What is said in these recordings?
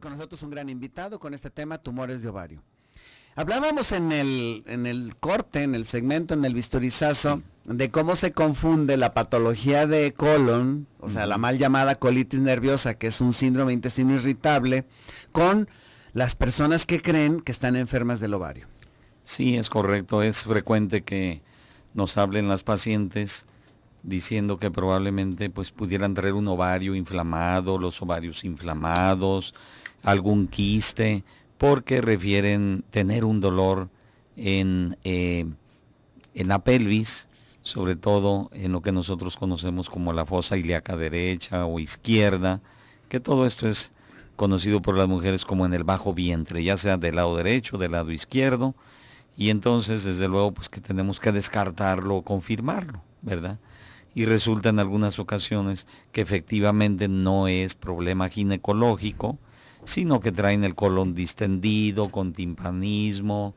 con nosotros un gran invitado con este tema, tumores de ovario. Hablábamos en el corte, en el segmento, en el bisturizazo, de cómo se confunde la patología de colon, o sea, la mal llamada colitis nerviosa, que es un síndrome de intestino irritable, con las personas que creen que están enfermas del ovario. Sí, es correcto. Es frecuente que nos hablen las pacientes diciendo que probablemente pues pudieran traer un ovario inflamado, los ovarios inflamados, algún quiste, porque refieren tener un dolor en la pelvis, sobre todo en lo que nosotros conocemos como la fosa ilíaca derecha o izquierda, que todo esto es conocido por las mujeres como en el bajo vientre, ya sea del lado derecho, del lado izquierdo, y entonces desde luego pues que tenemos que descartarlo o confirmarlo, ¿verdad? Y resulta en algunas ocasiones que efectivamente no es problema ginecológico, sino que traen el colon distendido, con timpanismo,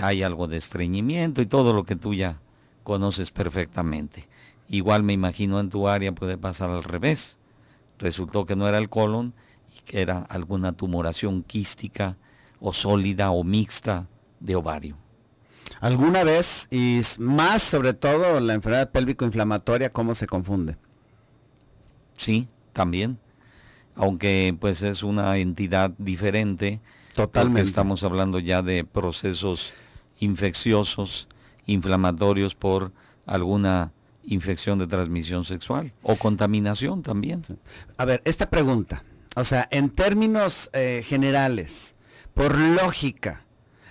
hay algo de estreñimiento y todo lo que tú ya conoces perfectamente. Igual me imagino en tu área puede pasar al revés. Resultó que no era el colon y que era alguna tumoración quística o sólida o mixta de ovario. ¿Alguna vez, y más sobre todo la enfermedad pélvico-inflamatoria, cómo se confunde? Sí, también. Aunque pues es una entidad diferente, Totalmente. porque estamos hablando ya de procesos infecciosos, inflamatorios por alguna infección de transmisión sexual o contaminación también. A ver, esta pregunta, o sea, en términos generales, por lógica,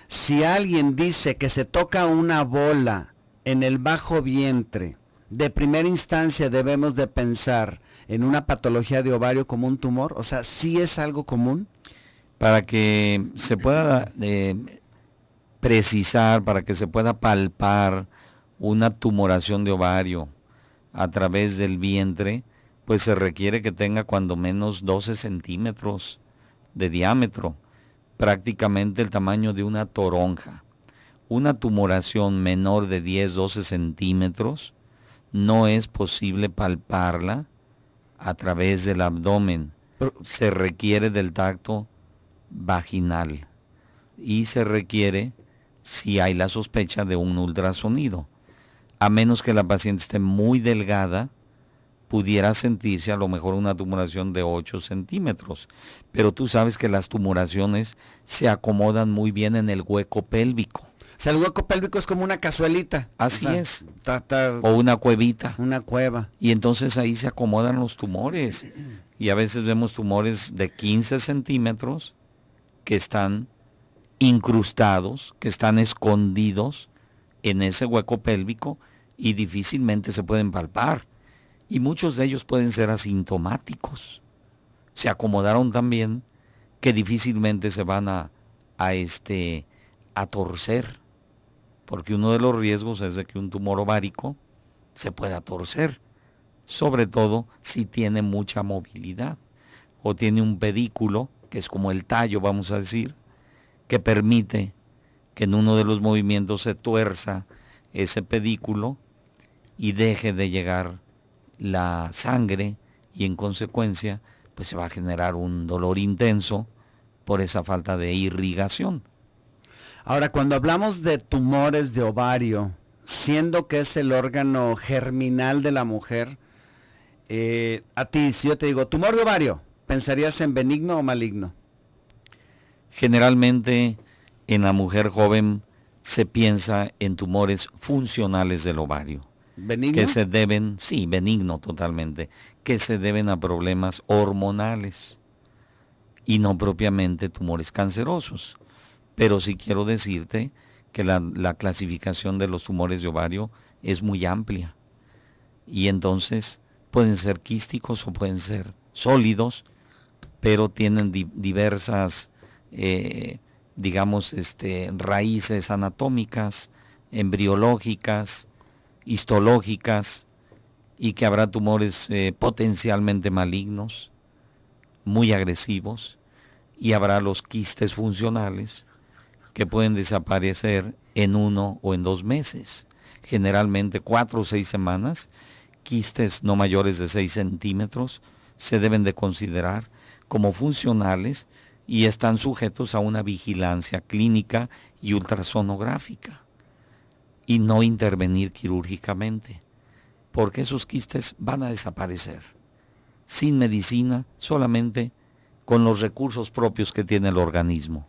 si alguien dice que se toca una bola en el bajo vientre, de primera instancia debemos de pensar en una patología de ovario como un tumor, o sea, ¿sí es algo común? Para que se pueda precisar, para que se pueda palpar una tumoración de ovario a través del vientre, pues se requiere que tenga cuando menos 12 centímetros de diámetro, prácticamente el tamaño de una toronja. Una tumoración menor de 10-12 centímetros no es posible palparla a través del abdomen. Se requiere del tacto vaginal y se requiere, si hay la sospecha, de un ultrasonido. A menos que la paciente esté muy delgada, pudiera sentirse a lo mejor una tumoración de 8 centímetros. Pero tú sabes que las tumoraciones se acomodan muy bien en el hueco pélvico. O sea, el hueco pélvico es como una cazuelita. Así o sea, es. O una cuevita. Una cueva. Y entonces ahí se acomodan los tumores. Y a veces vemos tumores de 15 centímetros que están incrustados, que están escondidos en ese hueco pélvico y difícilmente se pueden palpar. Y muchos de ellos pueden ser asintomáticos. Se acomodaron tan bien que difícilmente se van a torcer. Porque uno de los riesgos es de que un tumor ovárico se pueda torcer. Sobre todo si tiene mucha movilidad. O tiene un pedículo, que es como el tallo, vamos a decir, que permite que en uno de los movimientos se tuerza ese pedículo y deje de llegar la sangre y en consecuencia pues se va a generar un dolor intenso por esa falta de irrigación. Ahora, cuando hablamos de tumores de ovario, siendo que es el órgano germinal de la mujer, a ti, si yo te digo tumor de ovario, ¿pensarías en benigno o maligno? Generalmente en la mujer joven se piensa en tumores funcionales del ovario. ¿Benigno? Que se deben, sí, benigno totalmente, que se deben a problemas hormonales y no propiamente tumores cancerosos. Pero sí quiero decirte que la clasificación de los tumores de ovario es muy amplia. Y entonces pueden ser quísticos o pueden ser sólidos, pero tienen diversas, raíces anatómicas, embriológicas, histológicas, y que habrá tumores potencialmente malignos, muy agresivos, y habrá los quistes funcionales que pueden desaparecer en 1 o en 2 meses, generalmente 4 o 6 semanas. Quistes no mayores de 6 centímetros se deben de considerar como funcionales y están sujetos a una vigilancia clínica y ultrasonográfica y no intervenir quirúrgicamente, porque esos quistes van a desaparecer sin medicina, solamente con los recursos propios que tiene el organismo,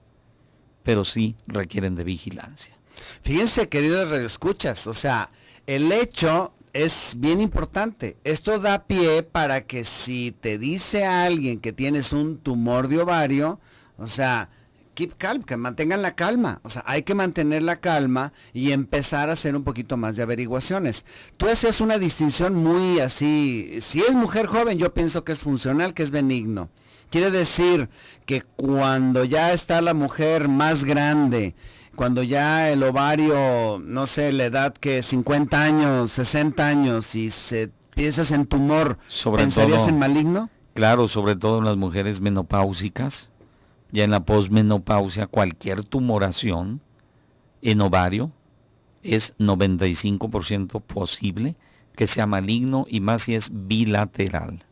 pero sí requieren de vigilancia. Fíjense, queridos radioescuchas, o sea, el hecho es bien importante. Esto da pie para que si te dice a alguien que tienes un tumor de ovario, o sea, keep calm, que mantengan la calma. O sea, hay que mantener la calma y empezar a hacer un poquito más de averiguaciones. Tú haces una distinción muy así, si es mujer joven, yo pienso que es funcional, que es benigno. Quiere decir que cuando ya está la mujer más grande, cuando ya el ovario, no sé, la edad que 50 años, 60 años y se piensas en tumor, ¿pensarías en maligno? Claro, sobre todo en las mujeres menopáusicas. Ya en la posmenopausia, cualquier tumoración en ovario es 95% posible que sea maligno, y más si es bilateral.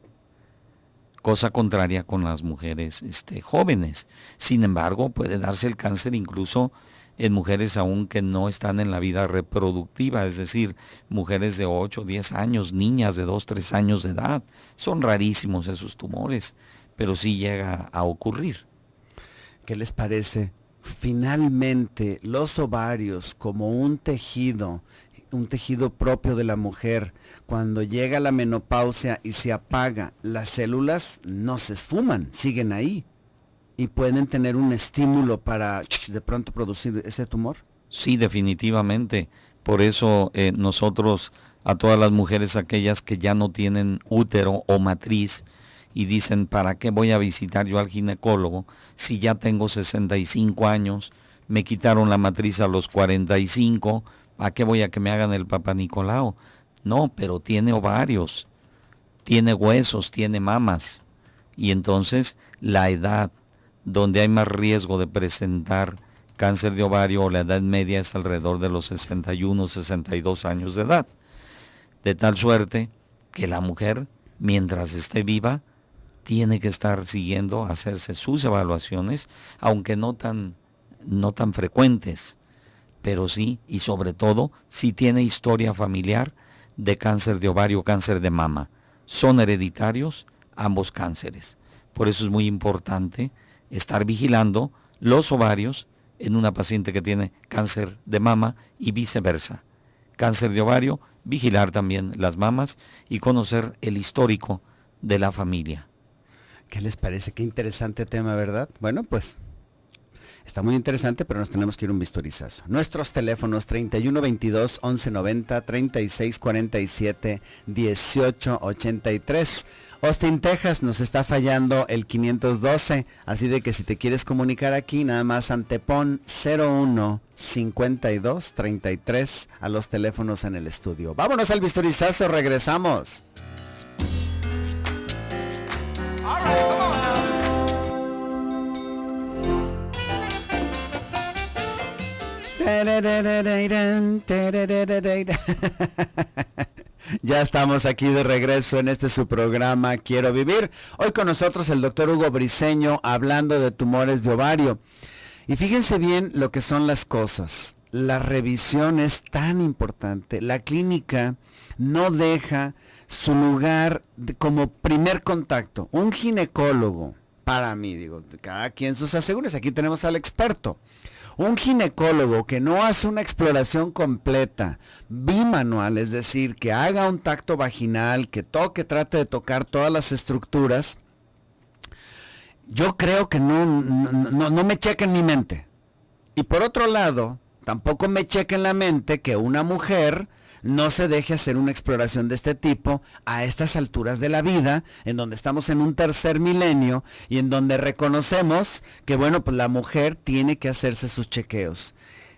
Cosa contraria con las mujeres jóvenes. Sin embargo, puede darse el cáncer incluso en mujeres aún que no están en la vida reproductiva, es decir, mujeres de 8, 10 años, niñas de 2, 3 años de edad. Son rarísimos esos tumores, pero sí llega a ocurrir. ¿Qué les parece? Finalmente, los ovarios como un tejido propio de la mujer, cuando llega la menopausia y se apaga, las células no se esfuman, siguen ahí y pueden tener un estímulo para de pronto producir ese tumor. Sí, definitivamente. Por eso nosotros, a todas las mujeres aquellas que ya no tienen útero o matriz, y dicen, ¿para qué voy a visitar yo al ginecólogo si ya tengo 65 años, me quitaron la matriz a los 45, ¿a qué voy a que me hagan el Papá Nicolau? No, pero tiene ovarios, tiene huesos, tiene mamas, y entonces la edad donde hay más riesgo de presentar cáncer de ovario o la edad media es alrededor de los 61, 62 años de edad. De tal suerte que la mujer, mientras esté viva, tiene que estar siguiendo, hacerse sus evaluaciones, aunque no tan frecuentes, pero sí, y sobre todo, si tiene historia familiar de cáncer de ovario o cáncer de mama. Son hereditarios ambos cánceres. Por eso es muy importante estar vigilando los ovarios en una paciente que tiene cáncer de mama y viceversa. Cáncer de ovario, vigilar también las mamas y conocer el histórico de la familia. ¿Qué les parece? Qué interesante tema, ¿verdad? Bueno, pues está muy interesante, pero nos tenemos que ir a un vistorizazo. Nuestros teléfonos 3122 1190, 3647 1883. Austin, Texas, nos está fallando el 512, así de que si te quieres comunicar aquí, nada más antepon 01 52 33 a los teléfonos en el estudio. Vámonos al vistorizazo, regresamos. Ya estamos aquí de regreso en su programa Quiero Vivir. Hoy con nosotros el doctor Hugo Briceño hablando de tumores de ovario. Y fíjense bien lo que son las cosas. La revisión es tan importante. La clínica no deja su lugar como primer contacto. Un ginecólogo, para mí, digo, cada quien sus asegúres, aquí tenemos al experto. Un ginecólogo que no hace una exploración completa, bimanual, es decir, que haga un tacto vaginal, que trate de tocar todas las estructuras, yo creo que no me checa en mi mente. Y por otro lado, tampoco me checa en la mente que una mujer no se deje hacer una exploración de este tipo a estas alturas de la vida, en donde estamos en un tercer milenio y en donde reconocemos que, bueno, pues la mujer tiene que hacerse sus chequeos.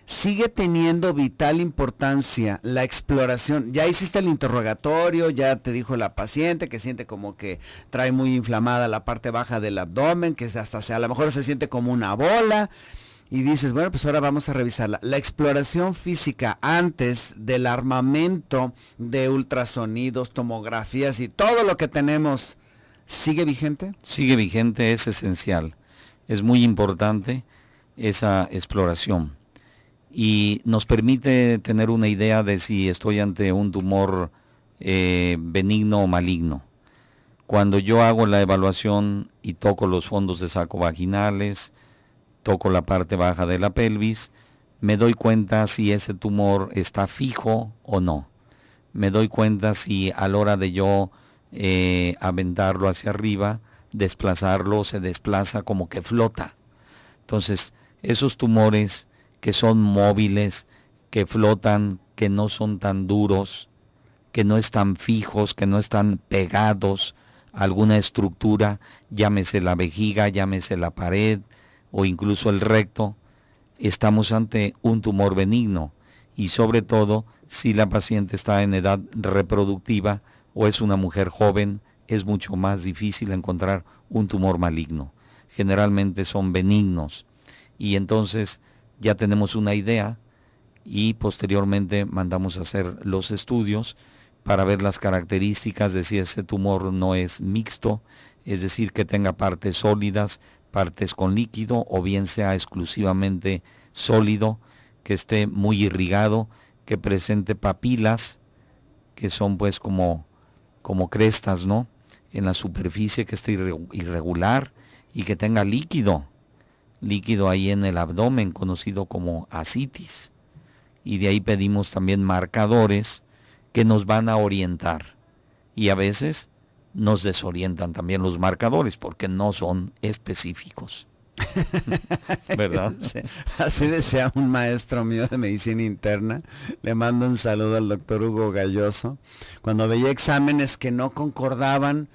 Sigue teniendo vital importancia la exploración. Ya hiciste el interrogatorio, ya te dijo la paciente que siente como que trae muy inflamada la parte baja del abdomen, que hasta a lo mejor se siente como una bola. Y dices, bueno, pues ahora vamos a revisarla. La exploración física antes del armamento de ultrasonidos, tomografías y todo lo que tenemos ¿sigue vigente? Sigue vigente, es esencial. Es muy importante esa exploración y nos permite tener una idea de si estoy ante un tumor benigno o maligno. Cuando yo hago la evaluación y toco los fondos de saco vaginales, toco la parte baja de la pelvis, me doy cuenta si ese tumor está fijo o no. Me doy cuenta si a la hora de yo aventarlo hacia arriba, desplazarlo, se desplaza como que flota. Entonces, esos tumores que son móviles, que flotan, que no son tan duros, que no están fijos, que no están pegados a alguna estructura, llámese la vejiga, llámese la pared o incluso el recto, estamos ante un tumor benigno y sobre todo si la paciente está en edad reproductiva o es una mujer joven, es mucho más difícil encontrar un tumor maligno. Generalmente son benignos y entonces ya tenemos una idea y posteriormente mandamos a hacer los estudios para ver las características de si ese tumor no es mixto, es decir, que tenga partes sólidas, partes con líquido o bien sea exclusivamente sólido, que esté muy irrigado, que presente papilas, que son pues como crestas, ¿no?, en la superficie, que esté irregular y que tenga líquido ahí en el abdomen, conocido como ascitis. Y de ahí pedimos también marcadores que nos van a orientar. Y a veces nos desorientan también los marcadores porque no son específicos. ¿Verdad? Así decía un maestro mío de medicina interna, le mando un saludo al doctor Hugo Galloso, cuando veía exámenes que no concordaban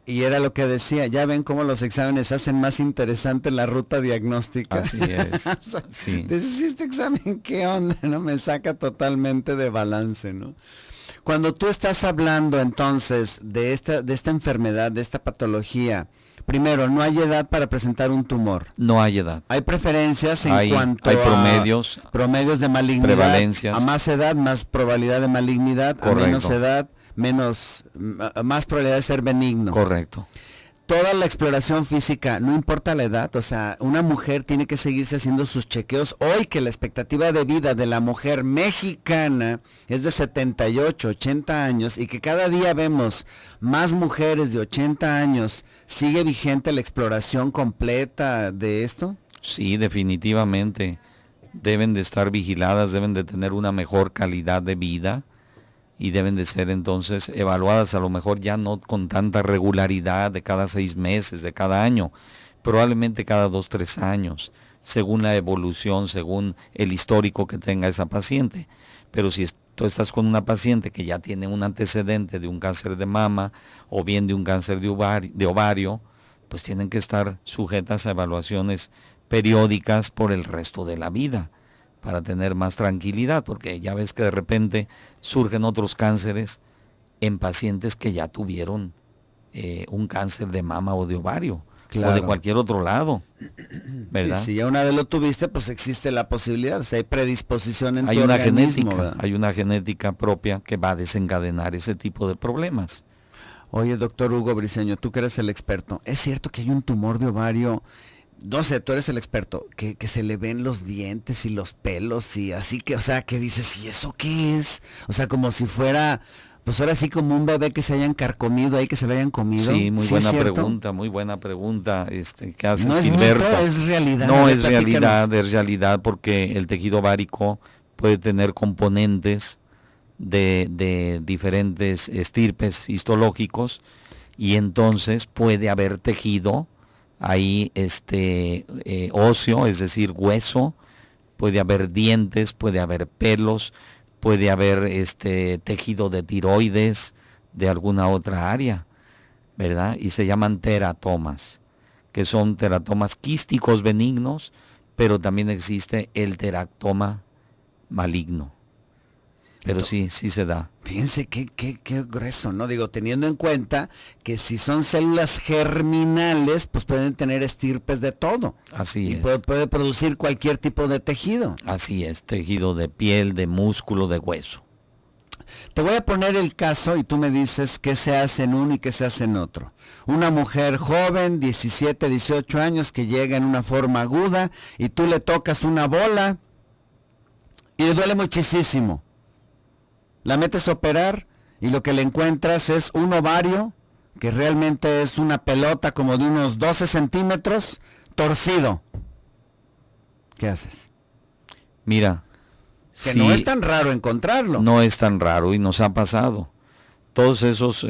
y era lo que decía, ya ven cómo los exámenes hacen más interesante la ruta diagnóstica. Así es. O sea, sí. Dices, este examen, ¿qué onda? ¿No? Me saca totalmente de balance, ¿no? Cuando tú estás hablando entonces de esta enfermedad, de esta patología, primero, no hay edad para presentar un tumor. No hay edad. Hay preferencias en cuanto hay promedios, a promedios de malignidad. Prevalencias. A más edad, más probabilidad de malignidad. Correcto. A menos edad, más probabilidad de ser benigno. Correcto. Toda la exploración física, no importa la edad, o sea, una mujer tiene que seguirse haciendo sus chequeos. Hoy que la expectativa de vida de la mujer mexicana es de 78, 80 años y que cada día vemos más mujeres de 80 años, ¿sigue vigente la exploración completa de esto? Sí, definitivamente. Deben de estar vigiladas, deben de tener una mejor calidad de vida y deben de ser entonces evaluadas, a lo mejor ya no con tanta regularidad de cada 6 meses, de cada año, probablemente cada 2, 3 años, según la evolución, según el histórico que tenga esa paciente. Pero si tú estás con una paciente que ya tiene un antecedente de un cáncer de mama o bien de un cáncer de ovario, pues tienen que estar sujetas a evaluaciones periódicas por el resto de la vida, para tener más tranquilidad, porque ya ves que de repente surgen otros cánceres en pacientes que ya tuvieron un cáncer de mama o de ovario, claro, o de cualquier otro lado, ¿verdad? Y si ya una vez lo tuviste, pues existe la posibilidad, o sea, hay predisposición en tu una organismo, genética, hay una genética propia que va a desencadenar ese tipo de problemas. Oye, doctor Hugo Briceño, tú que eres el experto, ¿es cierto que hay un tumor de ovario? No sé, tú eres el experto, que se le ven los dientes y los pelos y así que, o sea, que dices, ¿y eso qué es? O sea, como si fuera, pues ahora sí como un bebé que se hayan carcomido ahí, que se lo hayan comido. Sí, muy buena pregunta, ¿qué haces, no es Gilberto? Mito, es realidad. No, es realidad porque el tejido ovárico puede tener componentes de diferentes estirpes histológicos y entonces puede haber tejido ahí óseo, es decir, hueso, puede haber dientes, puede haber pelos, puede haber tejido de tiroides, de alguna otra área, ¿verdad? Y se llaman teratomas, que son teratomas quísticos benignos, pero también existe el teratoma maligno. Pero sí se da. Fíjense qué grueso, ¿no? Digo, teniendo en cuenta que si son células germinales, pues pueden tener estirpes de todo. Así es. Puede producir cualquier tipo de tejido. Así es, tejido de piel, de músculo, de hueso. Te voy a poner el caso y tú me dices qué se hace en uno y qué se hace en otro. Una mujer joven, 17, 18 años, que llega en una forma aguda y tú le tocas una bola y le duele muchísimo. La metes a operar y lo que le encuentras es un ovario que realmente es una pelota como de unos 12 centímetros, torcido. ¿Qué haces? Mira, que no es tan raro encontrarlo. No es tan raro y nos ha pasado. Todos esos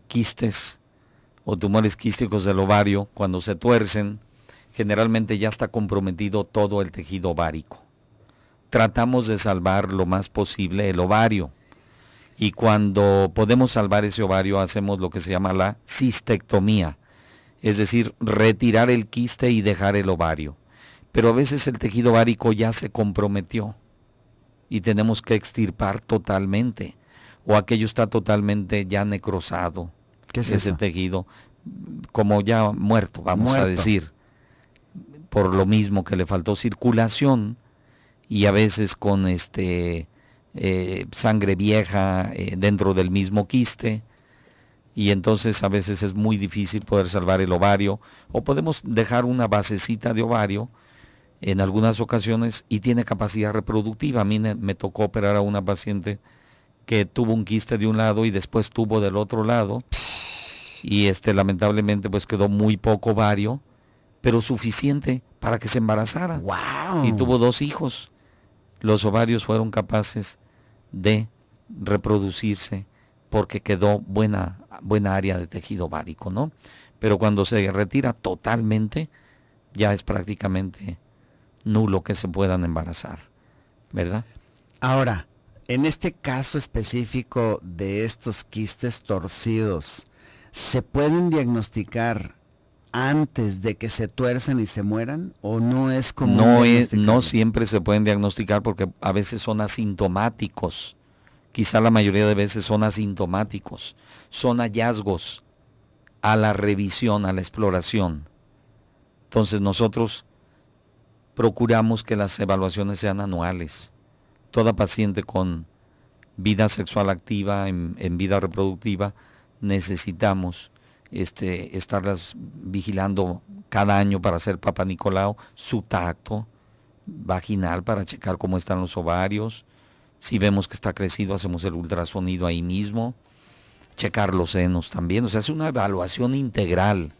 quistes o tumores quísticos del ovario, cuando se tuercen, generalmente ya está comprometido todo el tejido ovárico. Tratamos de salvar lo más posible el ovario. Y cuando podemos salvar ese ovario, hacemos lo que se llama la cistectomía. Es decir, retirar el quiste y dejar el ovario. Pero a veces el tejido ovárico ya se comprometió y tenemos que extirpar totalmente. O aquello está totalmente ya necrosado. ¿Qué es ese eso? tejido, como ya muerto, vamos a decir. Por lo mismo que le faltó circulación y a veces con sangre vieja dentro del mismo quiste, y entonces a veces es muy difícil poder salvar el ovario, o podemos dejar una basecita de ovario en algunas ocasiones y tiene capacidad reproductiva. A mí me tocó operar a una paciente que tuvo un quiste de un lado y después tuvo del otro lado, y lamentablemente pues quedó muy poco ovario, pero suficiente para que se embarazara. ¡Wow! Y tuvo 2 hijos. Los ovarios fueron capaces de reproducirse porque quedó buena área de tejido ovárico, ¿no? Pero cuando se retira totalmente, ya es prácticamente nulo que se puedan embarazar, ¿verdad? Ahora, en este caso específico de estos quistes torcidos, ¿se pueden diagnosticar antes de que se tuerzan y se mueran? ¿O no es como no siempre se pueden diagnosticar porque a veces son asintomáticos? Quizá la mayoría de veces son asintomáticos. Son hallazgos a la revisión, a la exploración. Entonces nosotros procuramos que las evaluaciones sean anuales. Toda paciente con vida sexual activa, en vida reproductiva, necesitamos estarlas vigilando cada año para hacer Papa Nicolau, su tacto vaginal para checar cómo están los ovarios. Si vemos que está crecido, hacemos el ultrasonido ahí mismo, checar los senos también. O sea, es una evaluación integral.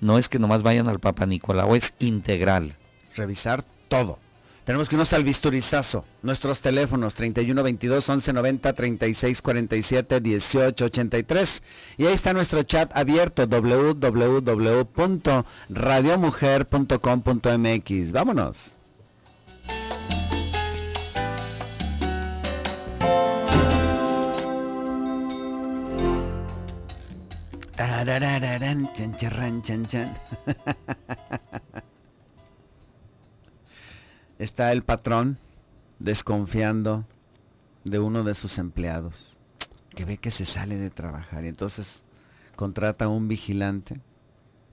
No es que nomás vayan al Papa Nicolau, es integral. Revisar todo. Tenemos que irnos al bisturizazo. Nuestros teléfonos 3122 1190 3647 1883. Y ahí está nuestro chat abierto www.radiomujer.com.mx. Vámonos. Tarararán, chan, charrán, chan, chan. Está el patrón desconfiando de uno de sus empleados, que ve que se sale de trabajar y entonces contrata a un vigilante.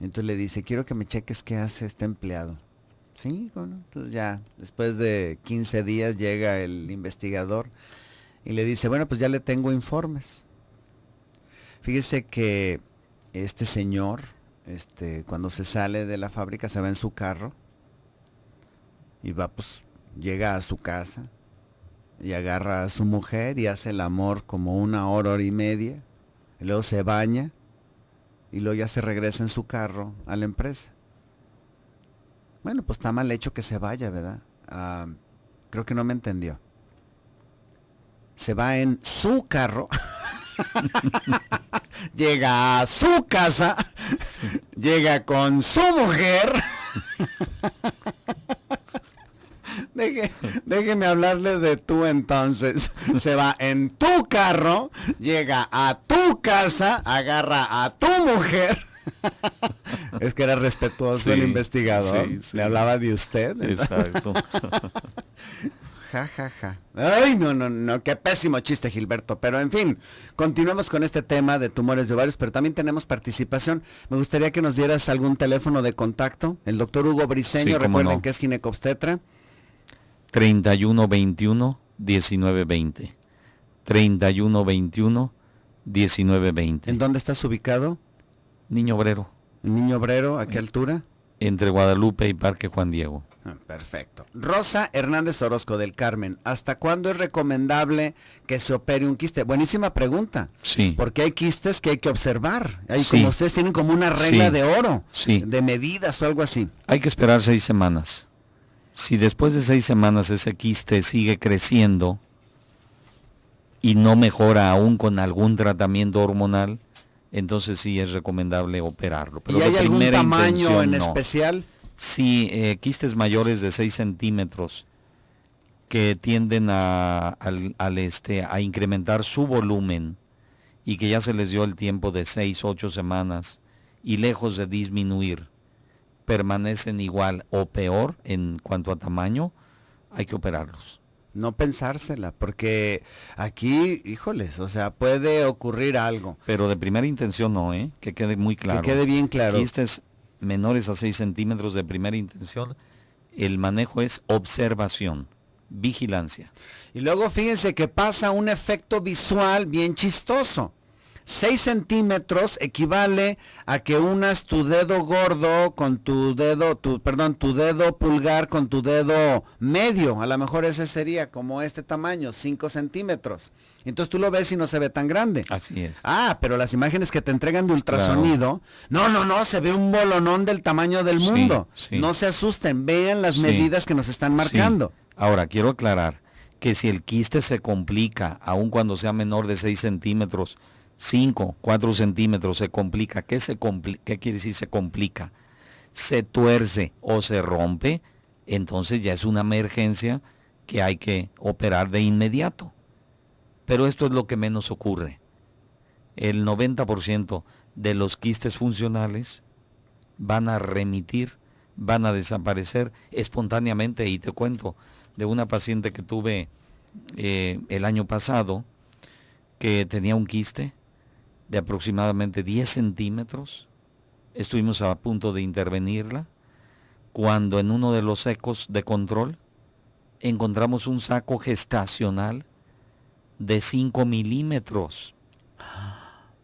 Entonces le dice, quiero que me cheques qué hace este empleado. Sí, bueno, entonces ya después de 15 días llega el investigador y le dice, bueno, pues ya le tengo informes. Fíjese que este señor, cuando se sale de la fábrica se va en su carro y va, pues, llega a su casa y agarra a su mujer y hace el amor como 1 hora, hora y media, y luego se baña y luego ya se regresa en su carro a la empresa. Bueno, pues está mal hecho que se vaya, ¿verdad? Creo que no me entendió. Se va en su carro, llega a su casa, llega con su mujer. Déjeme hablarle de tú entonces. Se va en tu carro, llega a tu casa, agarra a tu mujer. Es que era respetuoso el investigador. Le hablaba de usted. Exacto. Ja, ja, ja. Ay, no, qué pésimo chiste, Gilberto. Pero en fin, continuemos con este tema de tumores de ovarios, pero también tenemos participación. Me gustaría que nos dieras algún teléfono de contacto. El doctor Hugo Briceño, recuerden que es ginecobstetra. 3121 1920. 3121-1920. ¿En dónde estás ubicado? Niño Obrero. ¿En Niño Obrero? ¿A qué altura? Entre Guadalupe y Parque Juan Diego. Perfecto. Rosa Hernández Orozco del Carmen, ¿hasta cuándo es recomendable que se opere un quiste? Buenísima pregunta. Sí. Porque hay quistes que hay que observar. Hay, Sí. como ustedes tienen como una regla Sí. de oro, Sí. de medidas o algo así. Hay que esperar 6 semanas. Si después de 6 semanas ese quiste sigue creciendo y no mejora aún con algún tratamiento hormonal, entonces sí es recomendable operarlo. Pero ¿Y hay de algún primera tamaño intención, en no. especial? Sí, quistes mayores de 6 centímetros que tienden a incrementar su volumen y que ya se les dio el tiempo de 6, 8 semanas y lejos de disminuir, permanecen igual o peor en cuanto a tamaño, hay que operarlos. No pensársela, porque aquí, híjoles, o sea, puede ocurrir algo. Pero de primera intención no, que quede muy claro. Que quede bien claro. Quistes menores a 6 centímetros de primera intención, el manejo es observación, vigilancia. Y luego fíjense que pasa un efecto visual bien chistoso. 6 centímetros equivale a que unas tu dedo gordo con tu dedo pulgar con tu dedo medio. A lo mejor ese sería como este tamaño, 5 centímetros. Entonces tú lo ves y no se ve tan grande. Así es. Ah, pero las imágenes que te entregan de ultrasonido, no, se ve un bolonón del tamaño del mundo. Sí. No se asusten, vean las Sí. medidas que nos están marcando. Sí. Ahora, quiero aclarar que si el quiste se complica, aun cuando sea menor de 6 centímetros, 5, 4 centímetros, se complica. ¿Qué quiere decir se complica? Se tuerce o se rompe, entonces ya es una emergencia que hay que operar de inmediato. Pero esto es lo que menos ocurre. El 90% de los quistes funcionales van a remitir, van a desaparecer espontáneamente. Y te cuento de una paciente que tuve el año pasado, que tenía un quiste de aproximadamente 10 centímetros. Estuvimos a punto de intervenirla, cuando en uno de los ecos de control encontramos un saco gestacional de 5 milímetros.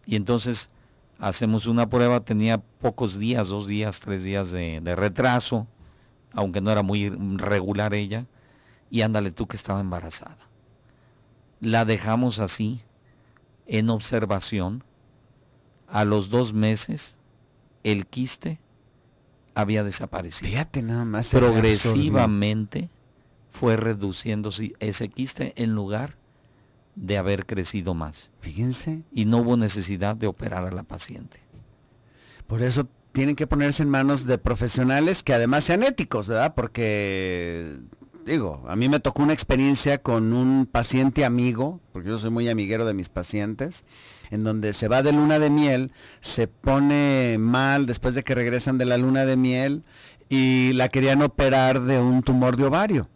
Y entonces hacemos una prueba, tenía pocos días, 2 días, 3 días de retraso, aunque no era muy regular ella, y ándale tú que estaba embarazada. La dejamos así, en observación. A los 2 meses, el quiste había desaparecido. Fíjate nada más. Progresivamente fue reduciéndose ese quiste en lugar de haber crecido más. Fíjense. Y no hubo necesidad de operar a la paciente. Por eso tienen que ponerse en manos de profesionales que además sean éticos, ¿verdad? Porque, digo, a mí me tocó una experiencia con un paciente amigo, porque yo soy muy amiguero de mis pacientes, en donde se va de luna de miel, se pone mal después de que regresan de la luna de miel y la querían operar de un tumor de ovario.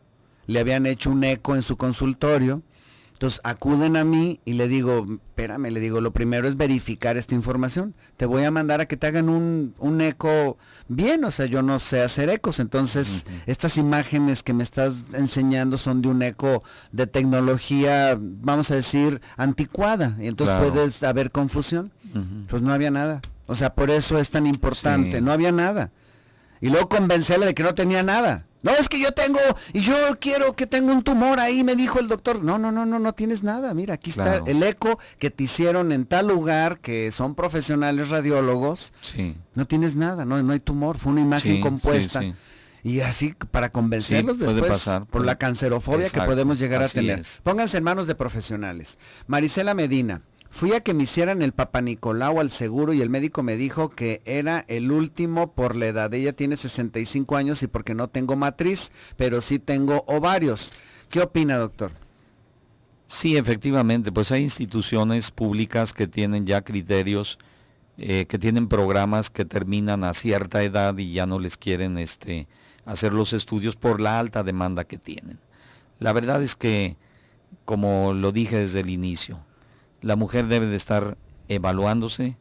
Le habían hecho un eco en su consultorio. Entonces acuden a mí y le digo, espérame, lo primero es verificar esta información. Te voy a mandar a que te hagan un eco bien, o sea, yo no sé hacer ecos. Entonces, estas imágenes que me estás enseñando son de un eco de tecnología, vamos a decir, anticuada. Y entonces puedes haber confusión. Pues no había nada. O sea, por eso es tan importante, no había nada. Y luego convencerle de que no tenía nada. No, es que yo quiero que tenga un tumor ahí, me dijo el doctor. No tienes nada. Mira, aquí está el eco que te hicieron en tal lugar, que son profesionales radiólogos. Sí. No tienes nada, no hay tumor, fue una imagen compuesta. Sí. Y así para convencerlos después por la cancerofobia que podemos llegar a tener. Pónganse en manos de profesionales. Marisela Medina. Fui a que me hicieran el Papanicolau al seguro y el médico me dijo que era el último por la edad. Ella tiene 65 años y porque no tengo matriz, pero sí tengo ovarios. ¿Qué opina, doctor? Sí, efectivamente, pues hay instituciones públicas que tienen ya criterios, que tienen programas que terminan a cierta edad y ya no les quieren hacer los estudios por la alta demanda que tienen. La verdad es que, como lo dije desde el inicio, la mujer debe de estar evaluándose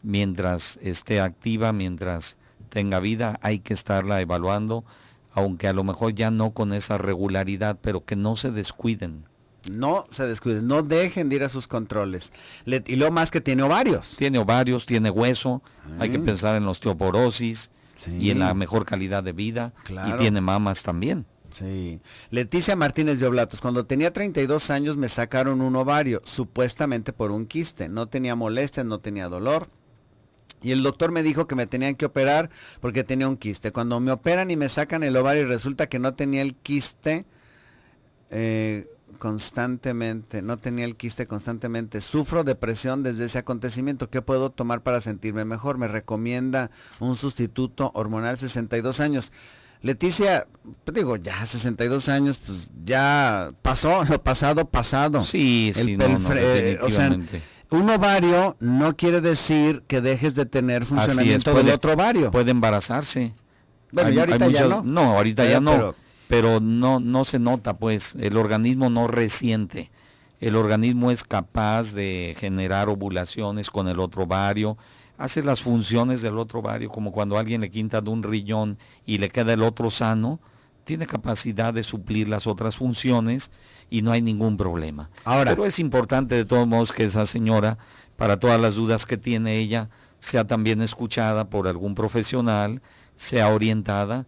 mientras esté activa, mientras tenga vida, hay que estarla evaluando, aunque a lo mejor ya no con esa regularidad, pero que no se descuiden, No se descuiden, no dejen de ir a sus controles. Y lo más que tiene ovarios. Tiene ovarios, tiene hueso, hay que pensar en la osteoporosis y en la mejor calidad de vida. Claro. Y tiene mamas también. Sí. Leticia Martínez de Oblatos, cuando tenía 32 años me sacaron un ovario, supuestamente por un quiste. No tenía molestias, no tenía dolor. Y el doctor me dijo que me tenían que operar porque tenía un quiste. Cuando me operan y me sacan el ovario y resulta que no tenía el quiste constantemente, sufro depresión desde ese acontecimiento. ¿Qué puedo tomar para sentirme mejor? Me recomienda un sustituto hormonal, 62 años. Leticia, pues digo, ya 62 años, pues ya pasó, lo pasado. Sí, definitivamente. O sea, un ovario no quiere decir que dejes de tener funcionamiento del otro ovario. Puede embarazarse. Bueno, ya ahorita ya no. No, ahorita ya no. Pero no se nota, pues, el organismo no resiente. El organismo es capaz de generar ovulaciones con el otro ovario, hace las funciones del otro ovario, como cuando a alguien le quitan de un riñón y le queda el otro sano, tiene capacidad de suplir las otras funciones y no hay ningún problema. Ahora, pero es importante de todos modos que esa señora, para todas las dudas que tiene ella, sea también escuchada por algún profesional, sea orientada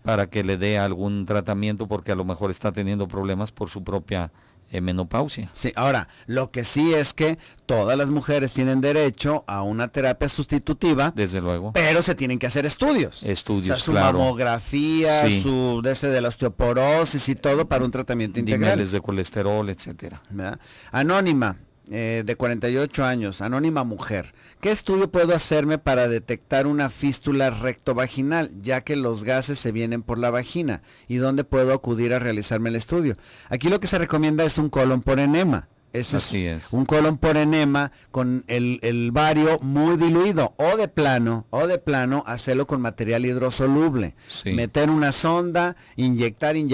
para que le dé algún tratamiento, porque a lo mejor está teniendo problemas por su propia menopausia. Sí, ahora, lo que sí es que todas las mujeres tienen derecho a una terapia sustitutiva. Desde luego. Pero se tienen que hacer estudios. Estudios, o sea, su claro. Mamografía, su de la osteoporosis y todo para un tratamiento integral. Niveles de colesterol, etcétera. ¿Verdad? Anónima, de 48 años, anónima mujer. ¿Qué estudio puedo hacerme para detectar una fístula rectovaginal, ya que los gases se vienen por la vagina? ¿Y dónde puedo acudir a realizarme el estudio? Aquí lo que se recomienda es un colon por enema. Así es. Un colon por enema con el bario muy diluido o de plano hacerlo con material hidrosoluble. Sí. Meter una sonda, inyectar y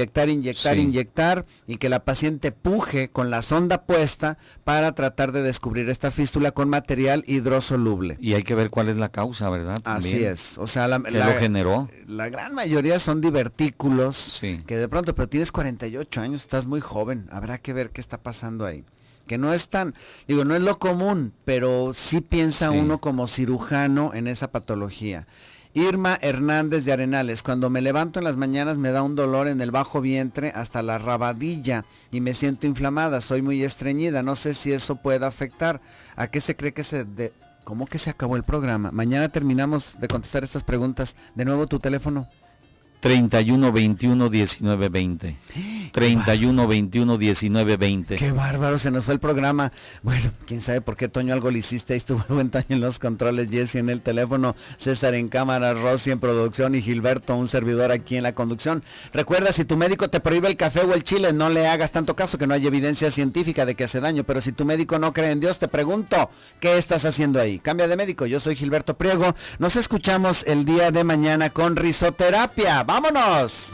que la paciente puje con la sonda puesta para tratar de descubrir esta fístula con material hidrosoluble. Y hay que ver cuál es la causa, ¿verdad? También. Así es. O sea, ¿qué lo generó? La gran mayoría son divertículos que de pronto, pero tienes 48 años, estás muy joven, habrá que ver qué está pasando ahí. Que no es tan, no es lo común, pero sí piensa uno como cirujano en esa patología. Irma Hernández de Arenales, cuando me levanto en las mañanas me da un dolor en el bajo vientre hasta la rabadilla y me siento inflamada, soy muy estreñida, no sé si eso pueda afectar. ¿A qué se cree que ¿Cómo que se acabó el programa? Mañana terminamos de contestar estas preguntas. De nuevo tu teléfono. 31 21 19 20. 31 21 19 20. Qué bárbaro, se nos fue el programa. Bueno, quién sabe por qué, Toño, algo le hiciste. Ahí estuvo el buen Toño en los controles, Jessy en el teléfono, César en cámara, Rosy en producción y Gilberto, un servidor aquí en la conducción. Recuerda, si tu médico te prohíbe el café o el chile, no le hagas tanto caso, que no hay evidencia científica de que hace daño. Pero si tu médico no cree en Dios, te pregunto, ¿qué estás haciendo ahí? Cambia de médico. Yo soy Gilberto Priego. Nos escuchamos el día de mañana con risoterapia. ¡Vámonos!